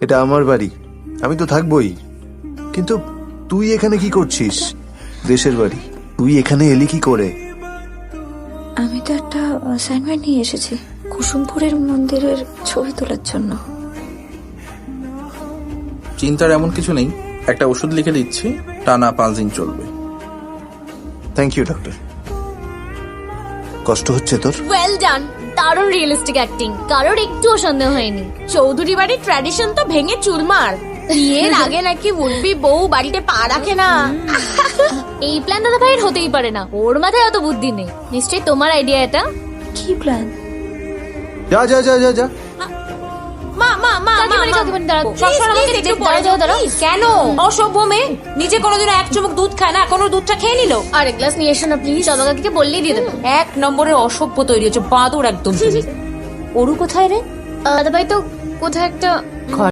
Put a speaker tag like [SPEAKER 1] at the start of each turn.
[SPEAKER 1] এটা আমার বাড়ি, আমি তো থাকবোই। কিন্তু তুই এখানে কি করছিস? দেশের বাড়ি, তুই এখানে এলি কি করে?
[SPEAKER 2] আমি তো একটা অ্যাসাইনমেন্ট নিয়ে এসেছি কুসুমপুরের মন্দিরের ছবি তোলার জন্য।
[SPEAKER 3] চিন্তার এমন কিছু নেই, একটা ওষুধ লিখে দিচ্ছি, টানা 5 দিন চলবে।
[SPEAKER 1] Thank you doctor. কষ্ট হচ্ছে তোর?
[SPEAKER 4] ওয়েল ডান, দারুণ রিয়েলিস্টিক অ্যাক্টিং, কারোর একটুও সন্দেহ হয়নি। চৌধুরী বাড়ির ট্র্যাডিশন তো ভেঙে চুরমার। বিয়ের আগে নাকি উঠবি বউ বাড়িতে পা রাখে না। এই প্ল্যান দাদা ভাইয়ের হতেই পারে না, ওর মাথায় অত বুদ্ধি নেই। নিশ্চয়ই তোমার আইডিয়া এটা।
[SPEAKER 2] কি প্ল্যান?
[SPEAKER 1] যা যা যা যা যা।
[SPEAKER 4] মা মা মা
[SPEAKER 5] কাকিমারে কাকিমারে দাঁড়াও,
[SPEAKER 4] Please,
[SPEAKER 5] সবসময় আমাকে
[SPEAKER 4] please, একটু
[SPEAKER 5] দাঁড়াও,
[SPEAKER 4] পরে
[SPEAKER 5] দাঁড়াও, দাঁড়াও।
[SPEAKER 4] কেন অসভ্য মেয়ে, নিজে কোনোদিনও এক চুমুক দুধ খায় না, কোনো দুধটা খেয়ে নিল।
[SPEAKER 5] আর এক গ্লাস নিয়ে এসো না প্লিজ, জবা কাকিকে বললেই দিয়ে দেবো।
[SPEAKER 4] এক নম্বরের অসভ্য তৈরি হচ্ছে, বাঁদর একদম তুমি। অরু কোথায় রে?
[SPEAKER 5] দাদা ভাই তো কোথায় একটা